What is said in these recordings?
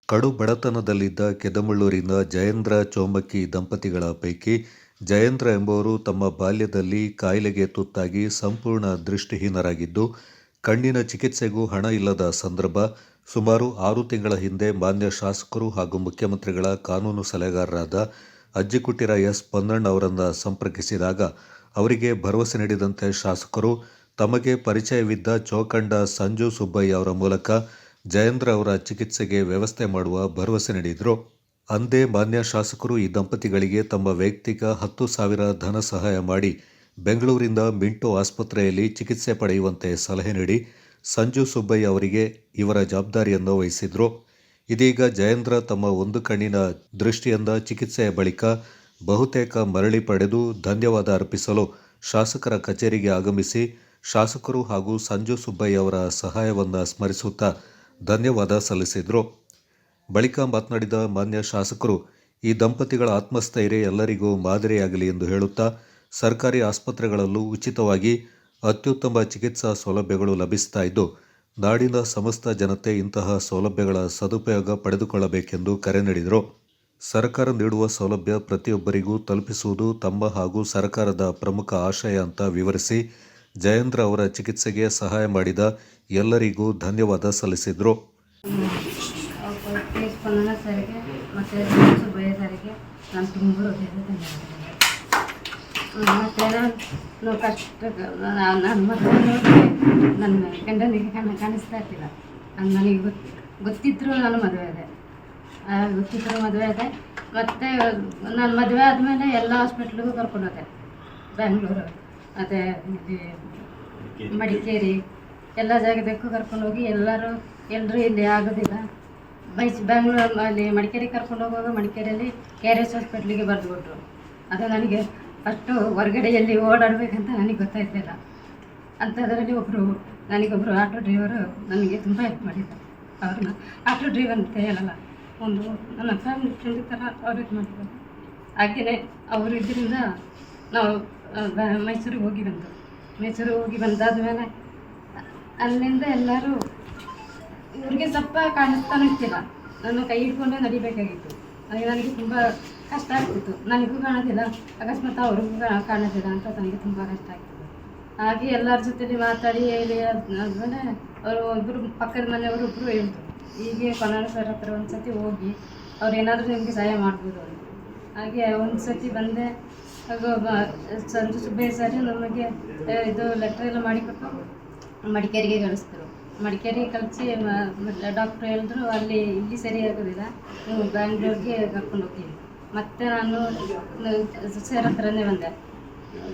ಕಡು ಬಡತನದಲ್ಲಿದ್ದ ಕೆದಮಳ್ಳೂರಿನ ಜಯೇಂದ್ರ ಚೋಮಕ್ಕಿ ದಂಪತಿಗಳ ಪೈಕಿ ಜಯೇಂದ್ರ ಎಂಬುವರು ತಮ್ಮ ಬಾಲ್ಯದಲ್ಲಿ ಕಾಯಿಲೆಗೆ ತುತ್ತಾಗಿ ಸಂಪೂರ್ಣ ದೃಷ್ಟಿಹೀನರಾಗಿದ್ದು, ಕಣ್ಣಿನ ಚಿಕಿತ್ಸೆಗೂ ಹಣ ಇಲ್ಲದ ಸಂದರ್ಭ ಸುಮಾರು 6 ತಿಂಗಳ ಹಿಂದೆ ಮಾನ್ಯ ಶಾಸಕರು ಹಾಗೂ ಮುಖ್ಯಮಂತ್ರಿಗಳ ಕಾನೂನು ಸಲಹೆಗಾರರಾದ ಅಜ್ಜಿಕುಟ್ಟಿರ ಎಸ್ ಪೊನ್ನಣ್ಣ ಅವರನ್ನು ಸಂಪರ್ಕಿಸಿದಾಗ ಅವರಿಗೆ ಭರವಸೆ ನೀಡಿದಂತೆ ಶಾಸಕರು ತಮಗೆ ಪರಿಚಯವಿದ್ದ ಚೋಕಂಡ ಸಂಜು ಸುಬ್ಬಯ್ಯ ಅವರ ಮೂಲಕ ಜಯೇಂದ್ರ ಅವರ ಚಿಕಿತ್ಸೆಗೆ ವ್ಯವಸ್ಥೆ ಮಾಡುವ ಭರವಸೆ ನೀಡಿದರು. ಅಂದೇ ಮಾನ್ಯ ಶಾಸಕರು ಈ ದಂಪತಿಗಳಿಗೆ ತಮ್ಮ ವೈಯಕ್ತಿಕ 10,000 ಧನ ಸಹಾಯ ಮಾಡಿ ಬೆಂಗಳೂರಿನ ಮಿಂಟೋ ಆಸ್ಪತ್ರೆಯಲ್ಲಿ ಚಿಕಿತ್ಸೆ ಪಡೆಯುವಂತೆ ಸಲಹೆ ನೀಡಿ ಸಂಜು ಸುಬ್ಬಯ್ಯ ಅವರಿಗೆ ಇವರ ಜವಾಬ್ದಾರಿಯನ್ನು ವಹಿಸಿದ್ರು. ಇದೀಗ ಜಯೇಂದ್ರ ತಮ್ಮ ಒಂದು ಕಣ್ಣಿನ ದೃಷ್ಟಿಯಿಂದ ಚಿಕಿತ್ಸೆಯ ಬಳಿಕ ಬಹುತೇಕ ಮರಳಿ ಪಡೆದು ಧನ್ಯವಾದ ಅರ್ಪಿಸಲು ಶಾಸಕರ ಕಚೇರಿಗೆ ಆಗಮಿಸಿ ಶಾಸಕರು ಹಾಗೂ ಸಂಜು ಸುಬ್ಬಯ್ಯ ಅವರ ಸಹಾಯವನ್ನು ಸ್ಮರಿಸುತ್ತಾ ಧನ್ಯವಾದ ಸಲ್ಲಿಸಿದರು. ಬಳಿಕ ಮಾತನಾಡಿದ ಮಾನ್ಯ ಶಾಸಕರು, ಈ ದಂಪತಿಗಳ ಆತ್ಮಸ್ಥೈರ್ಯ ಎಲ್ಲರಿಗೂ ಮಾದರಿಯಾಗಲಿ ಎಂದು ಹೇಳುತ್ತಾ, ಸರ್ಕಾರಿ ಆಸ್ಪತ್ರೆಗಳಲ್ಲೂ ಉಚಿತವಾಗಿ ಅತ್ಯುತ್ತಮ ಚಿಕಿತ್ಸಾ ಸೌಲಭ್ಯಗಳು ಲಭಿಸ್ತಾ ಇದ್ದು, ನಾಡಿನ ಸಮಸ್ತ ಜನತೆ ಇಂತಹ ಸೌಲಭ್ಯಗಳ ಸದುಪಯೋಗ ಪಡೆದುಕೊಳ್ಳಬೇಕೆಂದು ಕರೆ ನೀಡಿದರು. ಸರ್ಕಾರ ನೀಡುವ ಸೌಲಭ್ಯ ಪ್ರತಿಯೊಬ್ಬರಿಗೂ ತಲುಪಿಸುವುದು ತಮ್ಮ ಹಾಗೂ ಸರ್ಕಾರದ ಪ್ರಮುಖ ಆಶಯ ಅಂತ ವಿವರಿಸಿ, ಜಯೇಂದ್ರ ಅವರ ಚಿಕಿತ್ಸೆಗೆ ಸಹಾಯ ಮಾಡಿದ ಎಲ್ಲರಿಗೂ ಧನ್ಯವಾದ ಸಲ್ಲಿಸಿದರು. ಸರಿಗೆ ಮತ್ತು ಸುಬ್ಬಯ್ಯ ಸರಿಗೆ ನಾನು ತುಂಬ ಮತ್ತು ನಾನು ಕಷ್ಟ ನನ್ನ ಮದುವೆ ನನ್ನ ಗಂಡನಿಗೆ ಕಾಣಿಸ್ತಾ ಇರ್ತಿಲ್ಲ. ನನಗೆ ಗೊತ್ತಿದ್ದರೂ ನಾನು ಮದುವೆ ಆದೆ. ಮತ್ತು ನಾನು ಮದುವೆ ಆದಮೇಲೆ ಎಲ್ಲ ಹಾಸ್ಪಿಟ್ಲಿಗೂ ಕರ್ಕೊಂಡು ಹೋದೆ. ಬೆಂಗಳೂರು ಮತ್ತು ಮಡಿಕೇರಿ ಎಲ್ಲ ಜಾಗದಕ್ಕೂ ಕರ್ಕೊಂಡೋಗಿ ಎಲ್ಲರೂ ಇಲ್ಲಿ ಆಗೋದಿಲ್ಲ. ಬೆಂಗಳೂರು ಅಲ್ಲಿ ಮಡಿಕೇರಿಗೆ ಕರ್ಕೊಂಡು ಹೋಗುವಾಗ ಮಡಿಕೇರಿಯಲ್ಲಿ KRS ಹಾಸ್ಪಿಟ್ಲಿಗೆ ಬರೆದುಕೊಟ್ರು. ಅದು ನನಗೆ ಅಷ್ಟು ಹೊರಗಡೆಯಲ್ಲಿ ಓಡಾಡಬೇಕಂತ ನನಗೆ ಗೊತ್ತಾಯ್ತಿಲ್ಲ. ಅಂಥದ್ರಲ್ಲಿ ನನಗೊಬ್ಬರು ಆಟೋ ಡ್ರೈವರು ನನಗೆ ತುಂಬ ಹೆಲ್ಪ್ ಮಾಡಿದ್ದಾರೆ. ಅವ್ರನ್ನ ಆಟೋ ಡ್ರೈವರ್ ಅಂತ ಹೇಳಲ್ಲ, ಒಂದು ನನ್ನ ಫ್ಯಾಮಿಲಿ ಫ್ರೆಂಡ್ ಥರ ಅವ್ರು ಇದು ಮಾಡಿದ್ದಾರೆ. ಹಾಗೆಯೇ ಅವರು ಇದರಿಂದ ನಾವು ಮೈಸೂರಿಗೆ ಹೋಗಿ ಬಂದಾದ್ಮೇಲೆ ಅಲ್ಲಿಂದ ಎಲ್ಲರೂ ಇವ್ರಿಗೆ ಸ್ವಲ್ಪ ಕಾಣಿಸ್ತಾನೂ ಇರ್ತಿಲ್ಲ. ನನ್ನ ಕೈ ಹಿಡ್ಕೊಂಡೆ ನಡಿಬೇಕಾಗಿತ್ತು. ನನಗೆ ತುಂಬ ಕಷ್ಟ ಆಗ್ತಿತ್ತು. ನನಗೂ ಕಾಣೋದಿಲ್ಲ, ಅಕಸ್ಮಾತ್ ಅವ್ರಿಗೂ ಕಾಣೋದಿಲ್ಲ ಅಂತ ನನಗೆ ತುಂಬ ಕಷ್ಟ ಆಗ್ತಿತ್ತು. ಹಾಗೆ ಎಲ್ಲರ ಜೊತೆಲಿ ಮಾತಾಡಿ ಹೇಳಿ ಆದಮೇಲೆ ಅವರು ಒಬ್ಬರು ಪಕ್ಕದ ಮನೆಯವರೊಬ್ಬರು ಹೇಳಿದ್ರು, ಹೀಗೆ ಪೊನ್ನಣ್ಣ ಸರ್ ಹತ್ರ ಒಂದು ಸತಿ ಹೋಗಿ ಅವ್ರು ಏನಾದರೂ ನಿಮಗೆ ಸಹಾಯ ಮಾಡ್ಬೋದು ಅಂತ. ಹಾಗೆ ಒಂದು ಸತಿ ಬಂದೆ. ಹಾಗೂ ಸಂಜು ಸುಬ್ಬಯ್ಯ ಸರ್ ನಮಗೆ ಇದು ಲೆಟ್ರ್ ಎಲ್ಲ ಮಾಡಿಕೊಟ್ಟು ಮಡಿಕೇರಿಗೆ ಕಳಿಸಿದ್ರು. ಮಡಿಕೇರಿಗೆ ಕಳಿಸಿ ಡಾಕ್ಟ್ರು ಹೇಳಿದ್ರು, ಇಲ್ಲಿ ಸರಿ ಆಗೋದಿಲ್ಲ, ನೀವು ಬ್ಯಾಂಗ್ಳೂರಿಗೆ ಕರ್ಕೊಂಡು ಹೋಗ್ತೀವಿ. ಮತ್ತು ನಾನು ಸರ್ ಹತ್ರನೇ ಬಂದೆ,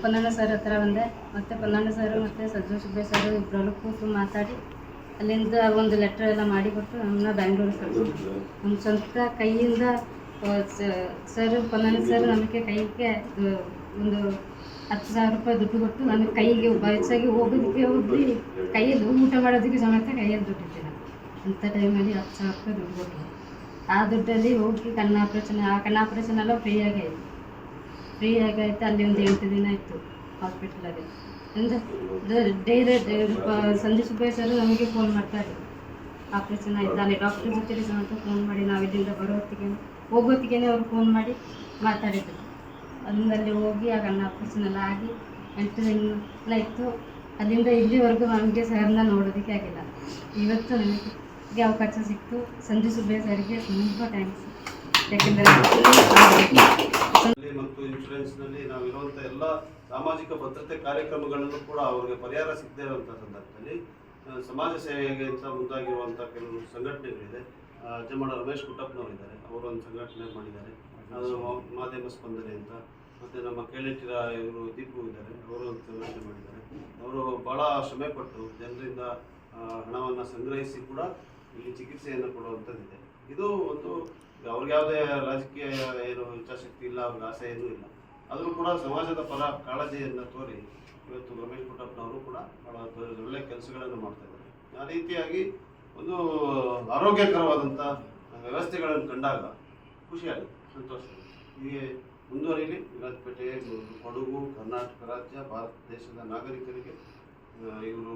ಪೊನ್ನಣ್ಣ ಸರ್ ಹತ್ರ ಬಂದೆ. ಮತ್ತು ಪೊನ್ನಣ್ಣ ಸರ್ ಮತ್ತು ಸಂಜು ಸುಬ್ಬಯ್ಯ ಸರ್ ಇಬ್ಬರಲ್ಲೂ ಕೂತು ಮಾತಾಡಿ ಅಲ್ಲಿಂದ ಒಂದು ಲೆಟ್ರ್ ಎಲ್ಲ ಮಾಡಿಕೊಟ್ಟು ನಮ್ಮನ್ನ ಬ್ಯಾಂಗ್ಳೂರಿಗೆ ಕಳಿಸಿದ್ರು. ನಮ್ಮ ಸ್ವಂತ ಕೈಯಿಂದ ಸರ್ ಪೊನ್ನಣ್ಣ ಸರ್ ನಮಗೆ ಕೈಗೆ ಒಂದು 10,000 ರೂಪಾಯಿ ದುಡ್ಡು ಕೊಟ್ಟು ನನಗೆ ಕೈಗೆ ಬಸ್ಸಾಗಿ ಹೋಗೋದಕ್ಕೆ ಕೈಯಲ್ಲಿ ಊಟ ಮಾಡೋದಕ್ಕೆ ಸಮೇತ ಕೈಯಲ್ಲಿ ದುಡ್ಡಿದ್ದಿಲ್ಲ. ಅಂಥ ಟೈಮಲ್ಲಿ 10,000 ರೂಪಾಯಿ ದುಡ್ಡು ಕೊಟ್ಟರು. ಆ ದುಡ್ಡಲ್ಲಿ ಹೋಗಿ ಕಣ್ಣು ಆಪ್ರೇಷನ್ ಎಲ್ಲ ಫ್ರೀ ಆಗಾಯಿತು. ಅಲ್ಲಿ ಒಂದು 8 ದಿನ ಇತ್ತು ಹಾಸ್ಪಿಟಲಲ್ಲಿ. ಡೈಲಿ ಸಂಜೆ ಸುಬ್ಬಯ್ಯ ಸರ್ ನಮಗೆ ಫೋನ್ ಮಾಡ್ತಾರೆ, ಆಪ್ರೇಷನ್ ಆಯಿತು. ಅಲ್ಲಿ ಡಾಕ್ಟ್ರ್ ಜೊತೆ ಸಮೇತ ಫೋನ್ ಮಾಡಿ ನಾವು ಇಲ್ಲಿಂದ ಹೋಗೋತ್ತಿಗೆ ಅವ್ರು ಫೋನ್ ಮಾಡಿ ಮಾತಾಡಿದ್ರು. ಅಲ್ಲಿ ಹೋಗಿ ಆ ಕಣ್ಣು ಆಪ್ರೇಷನ್ ಎಲ್ಲ ಆಗಿ 8 ದಿನ ಇತ್ತು. ಅಲ್ಲಿಂದ ಇಲ್ಲಿವರೆಗೂ ನಮಗೆ ಸರ್ನ ನೋಡೋದಕ್ಕೆ ಆಗಿಲ್ಲ. ಇವತ್ತು ನನಗೆ ಅವಕಾಶ ಸಿಕ್ತು. ಸಂಜು ಸುಬ್ಬಯ್ಯ ಸರ್ಗೆ ತುಂಬ ಥ್ಯಾಂಕ್ಸ್. ಯಾಕೆಂದರೆ ಮತ್ತು ಇನ್ಶೂರೆನ್ಸ್ನಲ್ಲಿ ನಾವಿರುವಂಥ ಎಲ್ಲ ಸಾಮಾಜಿಕ ಭದ್ರತೆ ಕಾರ್ಯಕ್ರಮಗಳನ್ನು ಕೂಡ ಅವರಿಗೆ ಪರಿಹಾರ ಸಿಗದೇ ಇರುವಂಥ ಸಂದರ್ಭದಲ್ಲಿ ಸಮಾಜ ಸೇವೆಗೆ ಅಂತ ಮುಂದಾಗಿರುವಂಥ ಕೆಲವು ಸಂಘಟನೆಗಳಿದೆ. ಜಮ್ಮಡ ರಮೇಶ್ ಕುಟ್ಟಪ್ಪನವರಿದ್ದಾರೆ, ಅವರು ಒಂದು ಸಂಘಟನೆ ಮಾಡಿದ್ದಾರೆ, ಅದು ಮಾಧ್ಯಮ ಸ್ಪಂದನೆ ಅಂತ. ಮತ್ತು ನಮ್ಮ ಕೇಳಿಟ್ಟಿರ ಇವರು ದೀಪು ಇದ್ದಾರೆ, ಅವರು ಒಂದು ಸಂಘಟನೆ ಮಾಡಿದ್ದಾರೆ. ಅವರು ಭಾಳ ಶ್ರಮೆ ಪಟ್ಟು ಜನರಿಂದ ಹಣವನ್ನು ಸಂಗ್ರಹಿಸಿ ಕೂಡ ಇಲ್ಲಿ ಚಿಕಿತ್ಸೆಯನ್ನು ಕೊಡುವಂಥದ್ದಿದೆ. ಇದು ಒಂದು ಅವ್ರಿಗೆ ಯಾವುದೇ ರಾಜಕೀಯ ಏನು ಇಚ್ಛಾಶಕ್ತಿ ಇಲ್ಲ, ಅವ್ರಿಗೆ ಆಸೆ ಏನೂ ಇಲ್ಲ. ಆದರೂ ಕೂಡ ಸಮಾಜದ ಪರ ಕಾಳಜಿಯನ್ನು ತೋರಿ ಇವತ್ತು ರಮೇಶ್ ಕುಟ್ಟಪ್ಪನವರು ಕೂಡ ಭಾಳ ಒಳ್ಳೆಯ ಕೆಲಸಗಳನ್ನು ಮಾಡ್ತಾಯಿದ್ದಾರೆ. ಆ ರೀತಿಯಾಗಿ ಒಂದು ಆರೋಗ್ಯಕರವಾದಂಥ ವ್ಯವಸ್ಥೆಗಳನ್ನು ಕಂಡಾಗ ಖುಷಿಯಾಗುತ್ತೆ, ಸಂತೋಷ. ಹೀಗೆ ಮುಂದುವರಿಯಲಿ. ವಿರಾಜಪೇಟೆ, ಕೊಡಗು, ಕರ್ನಾಟಕ ರಾಜ್ಯ, ಭಾರತ ದೇಶದ ನಾಗರಿಕರಿಗೆ ಇವರು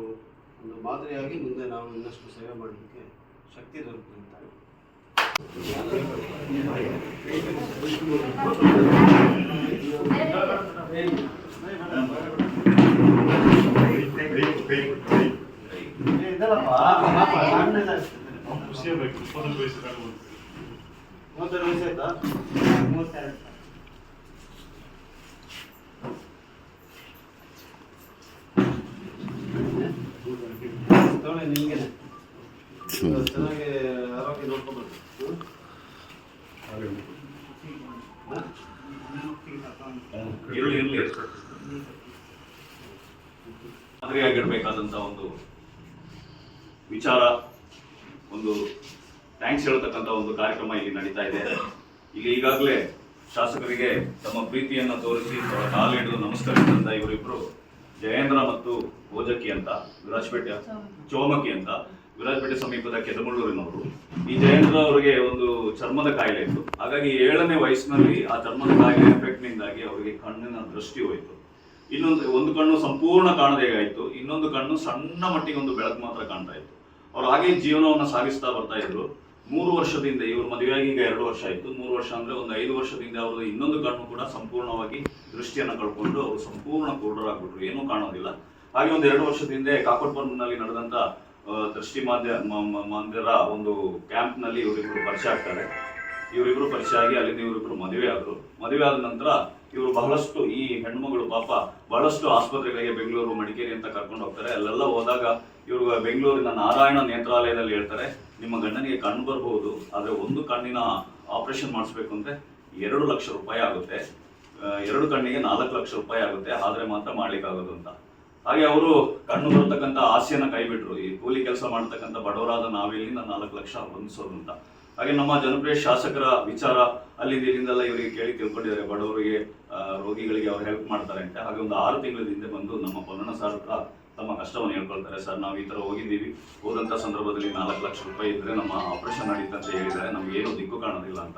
ಒಂದು ಮಾದರಿಯಾಗಿ ಮುಂದೆ ನಾವು ಇನ್ನಷ್ಟು ಸೇವೆ ಮಾಡಲಿಕ್ಕೆ ಶಕ್ತಿ ದೊರಕುತ್ತೆ. ನಿಮ್ಗೆ ಚೆನ್ನಾಗಿ ಆರೋಗ್ಯ ನೋಡ್ಕೊಬೇಕು. ಮಾದರಿಯಾಗಿರ್ಬೇಕಾದಂತ ಒಂದು ವಿಚಾರ, ಒಂದು ಥ್ಯಾಂಕ್ಸ್ ಹೇಳ್ತಕ್ಕಂಥ ಒಂದು ಕಾರ್ಯಕ್ರಮ ಇಲ್ಲಿ ನಡೀತಾ ಇದೆ. ಇಲ್ಲಿ ಈಗಾಗಲೇ ಶಾಸಕರಿಗೆ ತಮ್ಮ ಪ್ರೀತಿಯನ್ನು ತೋರಿಸಿ ಕಾಲಿಡಿದು ನಮಸ್ಕರಿಸಿದಂತ ಇವರಿಬ್ರು ಜಯೇಂದ್ರ ಮತ್ತು ಭೋಜಕ್ಕಿ ಅಂತ ವಿರಾಜಪೇಟೆ, ಚೋಮಕಿ ಅಂತ ವಿರಾಜಪೇಟೆ ಸಮೀಪದ ಕೆದಮಳ್ಳೂರಿನವರು. ಈ ಜಯೇಂದ್ರ ಅವರಿಗೆ ಒಂದು ಚರ್ಮದ ಕಾಯಿಲೆ ಇತ್ತು. ಹಾಗಾಗಿ 7ನೇ ವಯಸ್ಸಿನಲ್ಲಿ ಆ ಚರ್ಮದ ಕಾಯಿಲೆ ಎಫೆಕ್ಟ್ ನಿಂದಾಗಿ ಅವರಿಗೆ ಕಣ್ಣಿನ ದೃಷ್ಟಿ ಹೋಯಿತು. ಒಂದು ಕಣ್ಣು ಸಂಪೂರ್ಣ ಕಾಣದೇ ಆಯಿತು, ಇನ್ನೊಂದು ಕಣ್ಣು ಸಣ್ಣ ಮಟ್ಟಿಗೆ ಒಂದು ಬೆಳಕು ಮಾತ್ರ ಕಾಣ್ತಾ ಇತ್ತು. ಅವ್ರು ಹಾಗೆ ಜೀವನವನ್ನು ಸಾಗಿಸ್ತಾ ಬರ್ತಾ ಇದ್ರು. 3 ವರ್ಷದಿಂದ, ಇವರು ಮದುವೆಯಾಗಿ ಈಗ 2 ವರ್ಷ ಆಯಿತು, 3 ವರ್ಷ ಅಂದ್ರೆ ಒಂದು 5 ವರ್ಷದಿಂದ ಅವರು ಇನ್ನೊಂದು ಕಣ್ಣು ಕೂಡ ಸಂಪೂರ್ಣವಾಗಿ ದೃಷ್ಟಿಯನ್ನು ಕಳ್ಕೊಂಡು ಅವರು ಸಂಪೂರ್ಣ ಕುರುಡರಾಗ್ಬಿಟ್ರು, ಏನೂ ಕಾಣೋದಿಲ್ಲ. ಹಾಗೆ ಒಂದು 2 ವರ್ಷದಿಂದ ಕಾಕೋಟ್ಪುರದಲ್ಲಿ ನಡೆದಂತ ದೃಷ್ಟಿ ಮಂದಿರ ಒಂದು ಕ್ಯಾಂಪ್ ನಲ್ಲಿ ಇವರಿಬ್ರು ಪರಿಚಯ ಆಗ್ತಾರೆ. ಇವರಿಬ್ರು ಪರಿಚಯ ಆಗಿ ಅಲ್ಲಿಂದ ಇವರಿಬ್ರು ಮದುವೆ ಆದ್ರು. ಮದುವೆ ಆದ ನಂತರ ಇವರು ಬಹಳಷ್ಟು, ಈ ಹೆಣ್ಮಗಳು ಪಾಪ ಬಹಳಷ್ಟು ಆಸ್ಪತ್ರೆಗಳಿಗೆ, ಬೆಂಗಳೂರು, ಮಡಿಕೇರಿ ಅಂತ ಕರ್ಕೊಂಡು ಹೋಗ್ತಾರೆ. ಅಲ್ಲೆಲ್ಲ ಹೋದಾಗ ಇವರು ಬೆಂಗಳೂರಿನ ನಾರಾಯಣ ನೇತ್ರಾಲಯದಲ್ಲಿ ಹೇಳ್ತಾರೆ, ನಿಮ್ಮ ಗಂಡನಿಗೆ ಕಣ್ಣು ಬರಬಹುದು, ಆದ್ರೆ ಒಂದು ಕಣ್ಣಿನ ಆಪರೇಷನ್ ಮಾಡಿಸ್ಬೇಕು ಅಂದ್ರೆ 2 ಲಕ್ಷ ರೂಪಾಯಿ ಆಗುತ್ತೆ, 2 ಕಣ್ಣಿಗೆ 4 ಲಕ್ಷ ರೂಪಾಯಿ ಆಗುತ್ತೆ, ಆದ್ರೆ ಮಾತ್ರ ಮಾಡ್ಲಿಕ್ಕಾಗೋದು ಅಂತ. ಹಾಗೆ ಅವರು ಕಣ್ಣು ಬರತಕ್ಕಂಥ ಆಸೆಯನ್ನ ಕೈ ಬಿಟ್ರು. ಈ ಕೂಲಿ ಕೆಲಸ ಮಾಡತಕ್ಕಂಥ ಬಡವರಾದ ನಾವಿಲ್ಲಿಂದ 4 ಲಕ್ಷ ಹೊಂದಿಸೋದು ಅಂತ. ಹಾಗೆ ನಮ್ಮ ಜನಪ್ರಿಯ ಶಾಸಕರ ವಿಚಾರ ಅಲ್ಲಿಂದ ಇಲ್ಲಿಂದೆಲ್ಲ ಇವರಿಗೆ ಕೇಳಿ ತಿಳ್ಕೊಂಡಿದ್ದಾರೆ, ಬಡವರಿಗೆ, ರೋಗಿಗಳಿಗೆ ಅವ್ರು ಹೆಲ್ಪ್ ಮಾಡ್ತಾರೆ ಅಂತ. ಹಾಗೆ ಒಂದು 6 ತಿಂಗಳ ಹಿಂದೆ ಬಂದು ನಮ್ಮ ಪೊನ್ನಣ್ಣ ಸರ್ ಹತ್ರ ತಮ್ಮ ಕಷ್ಟವನ್ನು ಹೇಳ್ಕೊಳ್ತಾರೆ. ಸರ್, ನಾವು ಈ ತರ ಹೋಗಿದ್ದೀವಿ, ಹೋದಂತ ಸಂದರ್ಭದಲ್ಲಿ 4 ಲಕ್ಷ ರೂಪಾಯಿ ಇದ್ರೆ ನಮ್ಮ ಆಪರೇಷನ್ ನಡೀತಾ ಅಂತ ಹೇಳಿದ್ದಾರೆ, ನಮ್ಗೆ ಏನು ದಿಕ್ಕು ಕಾಣೋದಿಲ್ಲ ಅಂತ.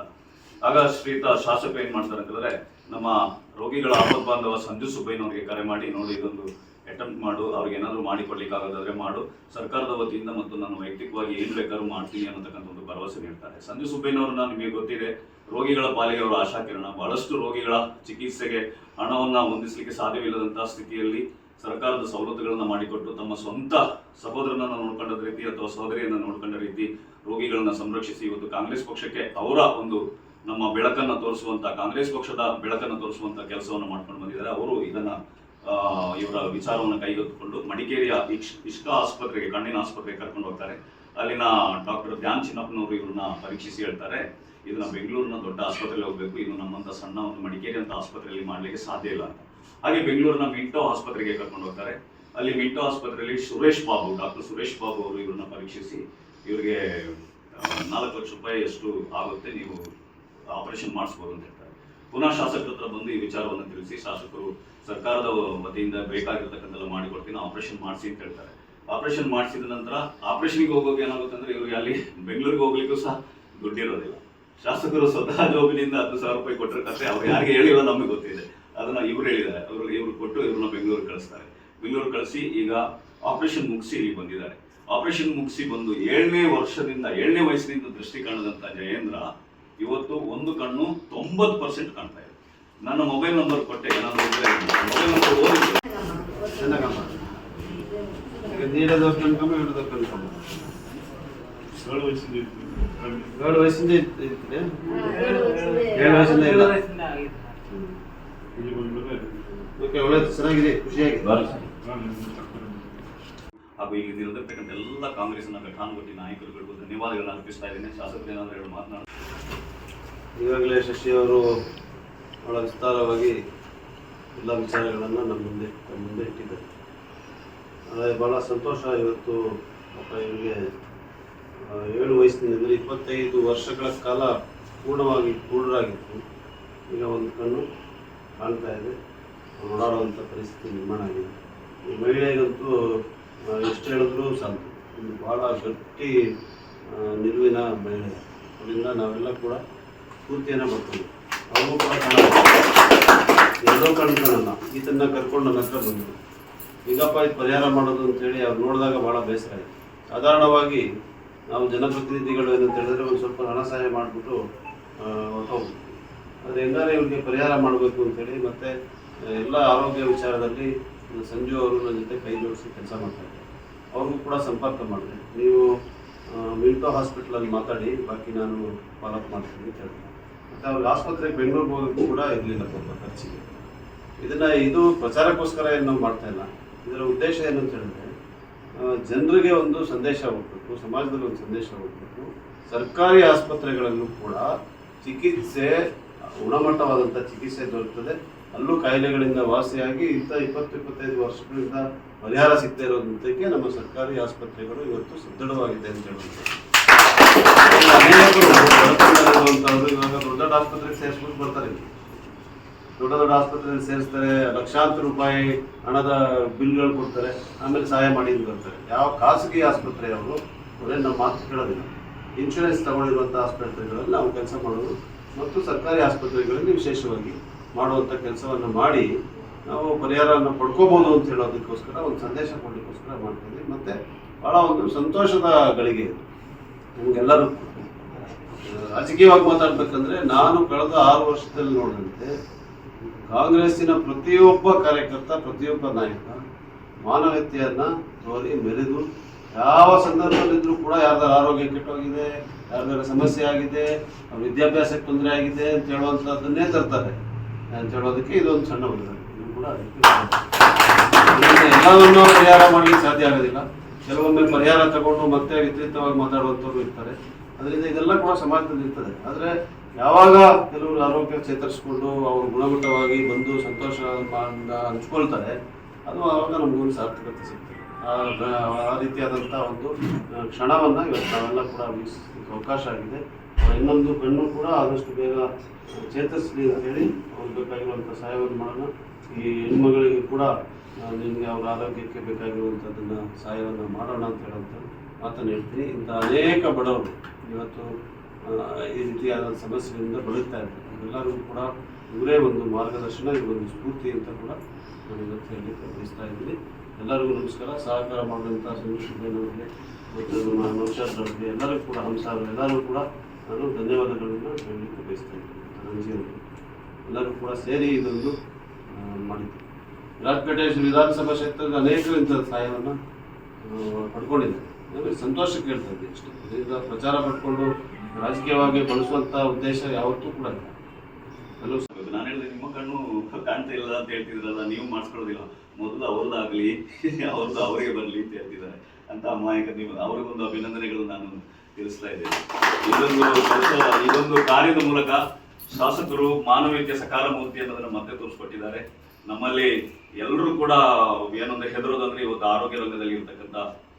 ಆಗ ಶ್ರೀಯುತ ಶಾಸಕ ಏನ್ ಮಾಡ್ತಾರೆ ಅಂತಂದ್ರೆ, ನಮ್ಮ ರೋಗಿಗಳ ಆಪತ್ ಬಾಂಧವ ಸಂಜು ಸುಬ್ಬಯ್ಯನವರಿಗೆ ಕರೆ ಮಾಡಿ, ನೋಡಿ ಇದೊಂದು ಅಟೆಂಪ್ಟ್ ಮಾಡು, ಅವ್ರಿಗೆ ಏನಾದ್ರು ಮಾಡಿಕೊಡ್ಲಿಕ್ಕೆ ಆಗೋದಾದ್ರೆ ಮಾಡು, ಸರ್ಕಾರದ ವತಿಯಿಂದ ಮತ್ತು ನಾನು ವೈಯಕ್ತಿಕವಾಗಿ ಏನ್ ಬೇಕಾದ್ರೂ ಮಾಡ್ತೀನಿ ಅನ್ನತಕ್ಕಂಥ ಒಂದು ಭರವಸೆ ನೀಡ್ತಾರೆ. ಸಂಜು ಸುಬ್ಬಯ್ಯನವ್ರನ್ನ ನಿಮಗೆ ಗೊತ್ತಿದೆ, ರೋಗಿಗಳ ಪಾಲಿಗೆ ಅವರು ಆಶಾಕಿರಣ. ಬಹಳಷ್ಟು ರೋಗಿಗಳ ಚಿಕಿತ್ಸೆಗೆ ಹಣವನ್ನ ಹೊಂದಿಸಲಿಕ್ಕೆ ಸಾಧ್ಯವಿಲ್ಲದಂತಹ ಸ್ಥಿತಿಯಲ್ಲಿ ಸರ್ಕಾರದ ಸವಲತ್ತುಗಳನ್ನ ಮಾಡಿಕೊಟ್ಟು ತಮ್ಮ ಸ್ವಂತ ಸಹೋದರನನ್ನ ನೋಡ್ಕೊಂಡ ರೀತಿ ಅಥವಾ ಸಹೋದರಿಯನ್ನ ನೋಡ್ಕೊಂಡ ರೀತಿ ರೋಗಿಗಳನ್ನ ಸಂರಕ್ಷಿಸಿ ಇವತ್ತು ಕಾಂಗ್ರೆಸ್ ಪಕ್ಷಕ್ಕೆ ಅವರ ಒಂದು ನಮ್ಮ ಬೆಳಕನ್ನ ತೋರಿಸುವಂತ, ಕಾಂಗ್ರೆಸ್ ಪಕ್ಷದ ಬೆಳಕನ್ನ ತೋರಿಸುವಂತ ಕೆಲಸವನ್ನು ಮಾಡ್ಕೊಂಡು ಬಂದಿದ್ದಾರೆ. ಅವರು ಇದನ್ನ ಇವರ ವಿಚಾರವನ್ನು ಕೈಗೆತ್ತಿಕೊಂಡು ಮಡಿಕೇರಿಯ ಇಷ್ಕಾ ಆಸ್ಪತ್ರೆಗೆ, ಕಣ್ಣಿನ ಆಸ್ಪತ್ರೆಗೆ ಕರ್ಕೊಂಡು ಹೋಗ್ತಾರೆ. ಅಲ್ಲಿನ ಡಾಕ್ಟರ್ ಧ್ಯಾನ್ ಚಿನ್ನಪ್ಪನವರು ಇವ್ರನ್ನ ಪರೀಕ್ಷಿಸಿ ಹೇಳ್ತಾರೆ, ಇದನ್ನ ಬೆಂಗಳೂರಿನ ದೊಡ್ಡ ಆಸ್ಪತ್ರೆಗೆ ಹೋಗ್ಬೇಕು, ಇದು ನಮ್ಮಂತ ಸಣ್ಣ ಒಂದು ಮಡಿಕೇರಿ ಅಂತ ಆಸ್ಪತ್ರೆಯಲ್ಲಿ ಮಾಡ್ಲಿಕ್ಕೆ ಸಾಧ್ಯ ಇಲ್ಲ ಅಂತ. ಹಾಗೆ ಬೆಂಗಳೂರಿನ ಮಿಂಟೋ ಆಸ್ಪತ್ರೆಗೆ ಕರ್ಕೊಂಡು ಹೋಗ್ತಾರೆ. ಅಲ್ಲಿ ಮಿಂಟೋ ಆಸ್ಪತ್ರೆಯಲ್ಲಿ ಡಾಕ್ಟರ್ ಸುರೇಶ್ ಬಾಬು ಅವರು ಇವ್ರನ್ನ ಪರೀಕ್ಷಿಸಿ ಇವರಿಗೆ 4 ಲಕ್ಷ ರೂಪಾಯಿ ಎಷ್ಟು ಆಗುತ್ತೆ, ನೀವು ಆಪರೇಷನ್ ಮಾಡಿಸ್ಬೋದು ಅಂತ ಹೇಳ್ತಾರೆ. ಪುನಃ ಶಾಸಕರ ಹತ್ರ ಬಂದು ಈ ವಿಚಾರವನ್ನು ತಿಳಿಸಿ, ಶಾಸಕರು ಸರ್ಕಾರದ ವತಿಯಿಂದ ಬೇಕಾಗಿರ್ತಕ್ಕಂಥೆಲ್ಲ ಮಾಡಿಕೊಡ್ತೀನಿ, ಆಪರೇಷನ್ ಮಾಡಿಸಿ ಅಂತ ಹೇಳ್ತಾರೆ. ಆಪರೇಷನ್ ಮಾಡಿಸಿದ ನಂತರ ಆಪರೇಷನ್ಗೆ ಹೋಗೋಕೆ ಏನಾಗುತ್ತೆ ಅಂದ್ರೆ, ಇವ್ರಿಗೆ ಅಲ್ಲಿ ಬೆಂಗಳೂರಿಗೆ ಹೋಗ್ಲಿಕ್ಕೂ ಸಹ ದುಡ್ಡಿರೋದಿಲ್ಲ. ಶಾಸಕರು ಸ್ವತಃ ಜೋಬಿನಿಂದ 10,000 ರೂಪಾಯಿ ಕೊಟ್ಟಿರ್ತಾರೆ. ಅವ್ರು ಯಾರಿಗೆ ಹೇಳಿಲ್ಲ, ನಮಗೆ ಗೊತ್ತಿದೆ, ಅದನ್ನ ಇವ್ರು ಹೇಳಿದ್ದಾರೆ. ಇವ್ರು ಕೊಟ್ಟು ಇವ್ರನ್ನ ಬೆಂಗಳೂರು ಕಳಿಸ್ತಾರೆ. ಬೆಂಗಳೂರು ಕಳಿಸಿ ಈಗ ಆಪರೇಷನ್ ಮುಗಿಸಿ ಇಲ್ಲಿ ಬಂದಿದ್ದಾರೆ. ಆಪರೇಷನ್ ಮುಗಿಸಿ ಬಂದು 7ನೇ ವಯಸ್ಸಿನಿಂದ ದೃಷ್ಟಿ ಕಾಣದಂತ ಜಯೇಂದ್ರ ಇವತ್ತು ಒಂದು ಕಣ್ಣು 90% ಕಾಣ್ತಾ ಇದೆ. ನನ್ನ ಮೊಬೈಲ್ ನಂಬರ್ ಕೊಟ್ಟೆ, ಏನಾದ್ರು ಮೊಬೈಲ್ ನಂಬರ್ ಓದಿದ್ರು ಚೆನ್ನಾಗಮ್ಮ. ಈಗ ನೀಡೋದು ಕನ್ಕಮ್ಮ, ಹಿಡಿದು ಕನ್ಕಮ್ಮ. 7 ವಯಸ್ಸಿಂದ ಇರ್ತೀರಿ? 7 ವಯಸ್ಸಿಂದ ಇಲ್ಲ. ಓಕೆ, ಒಳ್ಳೆದು, ಚೆನ್ನಾಗಿದೆ, ಖುಷಿಯಾಗಿದೆ. ಹಾಗೂ ಇಲ್ಲಿ ನಿರತಕ್ಕಂಥ ಎಲ್ಲ ಕಾಂಗ್ರೆಸ್ನ ಘಟಾನುಘಟಿ ನಾಯಕರುಗಳಿಗೂ ಧನ್ಯವಾದಗಳನ್ನ ಅರ್ಪಿಸ್ತಾ ಇದ್ದೇನೆ. ಶಾಸಕರು ಏನಾದರೂ ಹೇಳಿ ಮಾತನಾಡ. ಈಗಾಗಲೇ ಶಶಿ ಅವರು ಬಹಳ ವಿಸ್ತಾರವಾಗಿ ಎಲ್ಲ ವಿಚಾರಗಳನ್ನು ನಮ್ಮ ಮುಂದೆ ಇಟ್ಟಿದ್ದಾರೆ. ಆದರೆ ಭಾಳ ಸಂತೋಷ ಇವತ್ತು ಪಾಪ ಇವರಿಗೆ 7 ವಯಸ್ಸಿನಿಂದ ಅಂದರೆ 25 ವರ್ಷಗಳ ಕಾಲ ಪೂರ್ಣವಾಗಿ ಕುರುಡರಾಗಿತ್ತು. ಈಗ ಒಂದು ಕಣ್ಣು ಕಾಣ್ತಾ ಇದೆ, ಓಡಾಡುವಂಥ ಪರಿಸ್ಥಿತಿ ನಿರ್ಮಾಣ ಆಗಿದೆ. ಈ ಮಹಿಳೆಗಂತೂ ಎಷ್ಟು ಹೇಳಿದ್ರು ಸಾಕು, ಭಾಳ ಗಟ್ಟಿ ನಿಲುವಿನ ಮಹಿಳೆ. ಅದರಿಂದ ನಾವೆಲ್ಲ ಕೂಡ ಸ್ಫೂರ್ತಿಯನ್ನು ಬರ್ತೀವಿ. ಅವರು ಕೂಡ ಎಲ್ಲೋ ಕಣ್ಕೊಳ್ಳಲ್ಲ, ಈತನ್ನ ಕರ್ಕೊಂಡು ನನ್ನ ಹತ್ರ ಬಂದರು. ಈಗಪ್ಪ ಇದು ಪರಿಹಾರ ಮಾಡೋದು ಅಂತೇಳಿ ಅವ್ರು ನೋಡಿದಾಗ ಭಾಳ ಬೇಸರ ಆಯಿತು. ಸಾಧಾರಣವಾಗಿ ನಾವು ಜನಪ್ರತಿನಿಧಿಗಳು ಏನಂತ ಹೇಳಿದ್ರೆ ಒಂದು ಸ್ವಲ್ಪ ಹಣ ಸಹಾಯ ಮಾಡಿಬಿಟ್ಟು ಹೊರಟೋಗ್ಬಿಟ್ಟು, ಆದರೆ ಹೆಂಗಾರೆ ಇವ್ರಿಗೆ ಪರಿಹಾರ ಮಾಡಬೇಕು ಅಂತೇಳಿ ಮತ್ತೆ ಎಲ್ಲ ಆರೋಗ್ಯ ವಿಚಾರದಲ್ಲಿ ಸಂಜು ಅವರು ನನ್ನ ಜೊತೆ ಕೈ ಜೋಡಿಸಿ ಕೆಲಸ ಮಾಡ್ತಾಯಿದ್ದಾರೆ. ಅವ್ರಿಗೂ ಕೂಡ ಸಂಪರ್ಕ ಮಾಡಿದೆ, ನೀವು ಮಿಲ್ಟೋ ಹಾಸ್ಪಿಟ್ಲಲ್ಲಿ ಮಾತಾಡಿ, ಬಾಕಿ ನಾನು ಫಾಲೋಅಪ್ ಮಾಡ್ತೀನಿ ಅಂತ ಹೇಳಿದೆ. ಮತ್ತು ಅವ್ರಿಗೆ ಆಸ್ಪತ್ರೆಗೆ ಬೆಂಗಳೂರಿಗೆ ಹೋಗೋಕ್ಕೂ ಕೂಡ ಇರಲಿಲ್ಲ ಸ್ವಲ್ಪ ಖರ್ಚಿಗೆ. ಇದು ಪ್ರಚಾರಕ್ಕೋಸ್ಕರ ಏನು ನಾವು ಮಾಡ್ತಾ ಇಲ್ಲ. ಇದರ ಉದ್ದೇಶ ಏನು ಅಂತ ಹೇಳಿದ್ರೆ ಜನರಿಗೆ ಒಂದು ಸಂದೇಶ ಹೋಗಬೇಕು, ಸಮಾಜದಲ್ಲಿ ಒಂದು ಸಂದೇಶ ಹೋಗಬೇಕು. ಸರ್ಕಾರಿ ಆಸ್ಪತ್ರೆಗಳಲ್ಲೂ ಕೂಡ ಚಿಕಿತ್ಸೆ, ಗುಣಮಟ್ಟವಾದಂಥ ಚಿಕಿತ್ಸೆ ದೊರೆಯುತ್ತದೆ. ಅಲ್ಲೂ ಕಾಯಿಲೆಗಳಿಂದ ವಾಸಿಯಾಗಿ 20-25 ವರ್ಷಗಳಿಂದ ಪರಿಹಾರ ಸಿಗ್ತಾ ಇರೋದಕ್ಕೆ ನಮ್ಮ ಸರ್ಕಾರಿ ಆಸ್ಪತ್ರೆಗಳು ಇವತ್ತು ಸದೃಢವಾಗಿದೆ ಅಂತ ಹೇಳುತ್ತೆ. ಅನೇಕರು ಬಡತನದಲ್ಲಿರುವಂಥವ್ರು ಇವಾಗ ದೊಡ್ಡ ದೊಡ್ಡ ಆಸ್ಪತ್ರೆಗೆ ಸೇರಿಸ್ಬಿಟ್ಟು ಬರ್ತಾರೆ. ದೊಡ್ಡ ದೊಡ್ಡ ಆಸ್ಪತ್ರೆಯಲ್ಲಿ ಸೇರಿಸ್ತಾರೆ, ಲಕ್ಷಾಂತರ ರೂಪಾಯಿ ಹಣದ ಬಿಲ್ಗಳು ಕೊಡ್ತಾರೆ, ಆಮೇಲೆ ಸಹಾಯ ಮಾಡಿ ಬರ್ತಾರೆ. ಯಾವ ಖಾಸಗಿ ಆಸ್ಪತ್ರೆಯವರು ಅವರೇ ನಮ್ಮ ಮಾತು ಕೇಳೋದಿಲ್ಲ. ಇನ್ಶೂರೆನ್ಸ್ ತಗೊಂಡಿರುವಂಥ ಆಸ್ಪತ್ರೆಗಳಲ್ಲಿ ನಾವು ಕೆಲಸ ಮಾಡೋದು ಮತ್ತು ಸರ್ಕಾರಿ ಆಸ್ಪತ್ರೆಗಳಲ್ಲಿ ವಿಶೇಷವಾಗಿ ಮಾಡುವಂಥ ಕೆಲಸವನ್ನು ಮಾಡಿ ನಾವು ಪರಿಹಾರವನ್ನು ಪಡ್ಕೋಬೋದು ಅಂತ ಹೇಳೋದಕ್ಕೋಸ್ಕರ ಒಂದು ಸಂದೇಶ ಕೊಡಲಿಕ್ಕೋಸ್ಕರ ಮಾಡ್ತೀವಿ. ಮತ್ತು ಭಾಳ ಒಂದು ಸಂತೋಷದ ಗಳಿಗೆ ಇದು ನಮಗೆಲ್ಲರೂ. ರಾಜಕೀಯವಾಗಿ ಮಾತಾಡ್ಬೇಕಂದ್ರೆ ನಾನು ಕಳೆದ 6 ವರ್ಷದಲ್ಲಿ ನೋಡಿದಂತೆ ಕಾಂಗ್ರೆಸ್ಸಿನ ಪ್ರತಿಯೊಬ್ಬ ಕಾರ್ಯಕರ್ತ, ಪ್ರತಿಯೊಬ್ಬ ನಾಯಕ ಮಾನವೀಯತೆಯನ್ನು ತೋರಿ ಮೆರೆದು ಯಾವ ಸಂದರ್ಭದಲ್ಲಿದ್ದರೂ ಕೂಡ ಯಾರ್ದಾರ ಆರೋಗ್ಯ ಕೆಟ್ಟೋಗಿದೆ, ಯಾರ್ದಾರ ಸಮಸ್ಯೆ ಆಗಿದೆ, ವಿದ್ಯಾಭ್ಯಾಸಕ್ಕೆ ತೊಂದರೆ ಆಗಿದೆ ಅಂತ ಹೇಳುವಂಥದ್ದನ್ನೇ ತರ್ತಾರೆ ಅಂತ ಹೇಳೋದಕ್ಕೆ ಇದೊಂದು ಸಣ್ಣ ಉದಾಹರಣೆ. ಇದು ಕೂಡ ಎಲ್ಲವನ್ನೂ ಪರಿಹಾರ ಮಾಡಲಿಕ್ಕೆ ಸಾಧ್ಯ ಆಗೋದಿಲ್ಲ. ಕೆಲವೊಮ್ಮೆ ಪರಿಹಾರ ತಗೊಂಡು ಮತ್ತೆ ವಿಪರೀತವಾಗಿ ಮಾತಾಡುವಂಥವ್ರು ಇರ್ತಾರೆ. ಅದರಿಂದ ಇದೆಲ್ಲ ಕೂಡ ಸಮಾಜದಲ್ಲಿ ಇರ್ತದೆ. ಆದರೆ ಯಾವಾಗ ಕೆಲವರು ಆರೋಗ್ಯ ಚೇತರಿಸ್ಕೊಂಡು ಅವರು ಗುಣಮಟ್ಟವಾಗಿ ಬಂದು ಸಂತೋಷ ಹಂಚ್ಕೊಳ್ತಾರೆ, ಅದು ಆವಾಗ ನಮಗೊಂದು ಸಾರ್ಥಕತೆ ಸಿಗ್ತದೆ. ಆ ರೀತಿಯಾದಂಥ ಒಂದು ಕ್ಷಣವನ್ನು ಇವತ್ತು ನಾವೆಲ್ಲ ಕೂಡ ವೀಕ್ಷಿಸಲಿಕ್ಕೆ ಅವಕಾಶ ಆಗಿದೆ. ಇನ್ನೊಂದು ಕಣ್ಣು ಕೂಡ ಆದಷ್ಟು ಬೇಗ ಚೇತರಿಸಲಿ ಅಂತೇಳಿ ಅವ್ರಿಗೆ ಬೇಕಾಗಿರುವಂಥ ಸಹಾಯವನ್ನು ಮಾಡೋಣ. ಈ ಹೆಣ್ಮಗಳಿಗೆ ಕೂಡ ನಿಮಗೆ ಅವರ ಆರೋಗ್ಯಕ್ಕೆ ಬೇಕಾಗಿರುವಂಥದ್ದನ್ನು ಸಹಾಯವನ್ನು ಮಾಡೋಣ ಅಂತ ಹೇಳುವಂಥ ಮಾತನ್ನು ಹೇಳ್ತೀನಿ. ಇಂಥ ಅನೇಕ ಬಡವರು ಇವತ್ತು ಈ ರೀತಿಯಾದ ಸಮಸ್ಯೆಗಳಿಂದ ಬಳಲ್ತಾ ಇದ್ದಾರೆ. ಎಲ್ಲರಿಗೂ ಕೂಡ ಇವರೇ ಒಂದು ಮಾರ್ಗದರ್ಶನ, ಇವರೊಂದು ಸ್ಫೂರ್ತಿ ಅಂತ ಕೂಡ ನಾನು ಇವತ್ತು ಹೇಳಲಿಕ್ಕೆ ಬಯಸ್ತಾ ಇದ್ದೀನಿ. ಎಲ್ಲರಿಗೂ ನಮಸ್ಕಾರ. ಸಹಕಾರ ಮಾಡಿದಂಥ ಸಂಜುಶುಭೇನವರಿಗೆ ಮತ್ತು ನಮ್ಮ ನೌಶಾದ್ರವ್ರಿಗೆ, ಎಲ್ಲರಿಗೂ ಕೂಡ ಹಂಸ ಎಲ್ಲರಿಗೂ ಕೂಡ ನಾನು ಧನ್ಯವಾದಗಳನ್ನು ಹೇಳಲಿಕ್ಕೆ ಬಯಸ್ತಾ ಇದ್ದೀನಿ. ರಂಜಿಯವರು ಎಲ್ಲರೂ ಕೂಡ ಸೇರಿ ಇದೊಂದು ಮಾಡಿದ್ದೆ. ವಿರಾಜಪೇಟೆ ವಿಧಾನಸಭಾ ಕ್ಷೇತ್ರದ ಅನೇಕರು ಇಂಥ ಸಹಾಯವನ್ನು ಪಡ್ಕೊಂಡಿದ್ದಾರೆ. ನಮಗೆ ಸಂತೋಷಕ್ಕೆ ಹೇಳ್ತಾ ಇದ್ದೀನಿ ಅಷ್ಟೇ. ಇದರಿಂದ ಪ್ರಚಾರ ಪಡ್ಕೊಂಡು ರಾಜಕೀಯವಾಗಿ ಬಳಸುವಂಥ ಉದ್ದೇಶ ಯಾವತ್ತೂ ಕೂಡ ಇಲ್ಲ. ನಾನು ಹೇಳಿದೆ, ನಿಮ್ಮ ಕಣ್ಣು ಕಾಣ್ತಾ ಇಲ್ಲ ಅಂತ ಹೇಳ್ತಿದ್ರಲ್ಲ, ನೀವು ಮಾಡಿಸ್ಕೊಳ್ಳೋದಿಲ್ಲ, ಮೊದಲು ಅವ್ರದ್ದಾಗಲಿ ಅವ್ರದ್ದು ಅವರಿಗೆ ಬರಲಿ ಅಂತ ಹೇಳ್ತಿದ್ದಾರೆ ಅಂತ ಅಮಾಯಕ. ನೀವು ಅವ್ರಿಗೊಂದು ಅಭಿನಂದನೆಗಳು ನಾನು ತಿಳಿಸ್ತಾ ಇದ್ದೇನೆ. ಇದೊಂದು ಕಾರ್ಯದ ಮೂಲಕ ಶಾಸಕರು ಮಾನವೀಯತೆ ಸಕಾಲ ಮೂರ್ತಿ ಅನ್ನೋದನ್ನ ಮತ್ತೆ ತೋರಿಸ್ಕೊಟ್ಟಿದ್ದಾರೆ. ನಮ್ಮಲ್ಲಿ ಎಲ್ಲರೂ ಕೂಡ ಏನಂದ್ರೆ ಹೆದರೋದಂದ್ರೆ ಇವತ್ತು ಆರೋಗ್ಯ ರಂಗದಲ್ಲಿ ಇರ್ತಕ್ಕಂಥ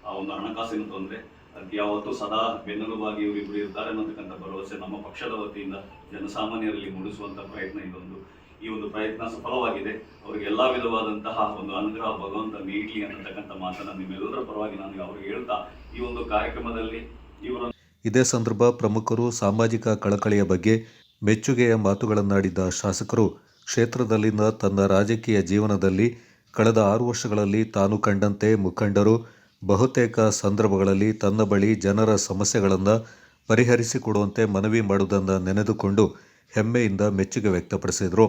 ಆ ಒಂದು ಹಣಕಾಸಿನ ತೊಂದರೆ, ಅದಕ್ಕೆ ಯಾವತ್ತೂ ಸದಾ ಬೆನ್ನೆಲುಬಾಗಿ ಇವರಿಬ್ಬರು ಇರ್ತಾರೆ ಅನ್ನತಕ್ಕಂಥ ಭರವಸೆ ನಮ್ಮ ಪಕ್ಷದ ವತಿಯಿಂದ ಜನಸಾಮಾನ್ಯರಲ್ಲಿ ಮೂಡಿಸುವಂಥ ಪ್ರಯತ್ನ ಇದೊಂದು. ಈ ಒಂದು ಪ್ರಯತ್ನ ಸಫಲವಾಗಿದೆ. ಅವರಿಗೆ ಎಲ್ಲ ವಿಧವಾದಂತಹ ಒಂದು ಅನುಗ್ರಹ ಭಗವಂತ ನೀಡಲಿ ಅನ್ನತಕ್ಕಂಥ ಮಾತನ್ನು ನಿಮ್ಮೆಲ್ಲರ ಪರವಾಗಿ ನಾನು ಅವ್ರಿಗೆ ಹೇಳ್ತಾ ಈ ಒಂದು ಕಾರ್ಯಕ್ರಮದಲ್ಲಿ ಇವರ ಇದೇ ಸಂದರ್ಭ ಪ್ರಮುಖರು ಸಾಮಾಜಿಕ ಕಳಕಳಿಯ ಬಗ್ಗೆ ಮೆಚ್ಚುಗೆಯ ಮಾತುಗಳನ್ನಾಡಿದ್ದ ಶಾಸಕರು ಕ್ಷೇತ್ರದಲ್ಲಿನ ತನ್ನ ರಾಜಕೀಯ ಜೀವನದಲ್ಲಿ ಕಳೆದ 6 ವರ್ಷಗಳಲ್ಲಿ ತಾನು ಕಂಡಂತೆ ಮುಖಂಡರು ಬಹುತೇಕ ಸಂದರ್ಭಗಳಲ್ಲಿ ತನ್ನ ಬಳಿ ಜನರ ಸಮಸ್ಯೆಗಳನ್ನು ಪರಿಹರಿಸಿಕೊಡುವಂತೆ ಮನವಿ ಮಾಡುವುದನ್ನು ನೆನೆದುಕೊಂಡು ಹೆಮ್ಮೆಯಿಂದ ಮೆಚ್ಚುಗೆ ವ್ಯಕ್ತಪಡಿಸಿದರು.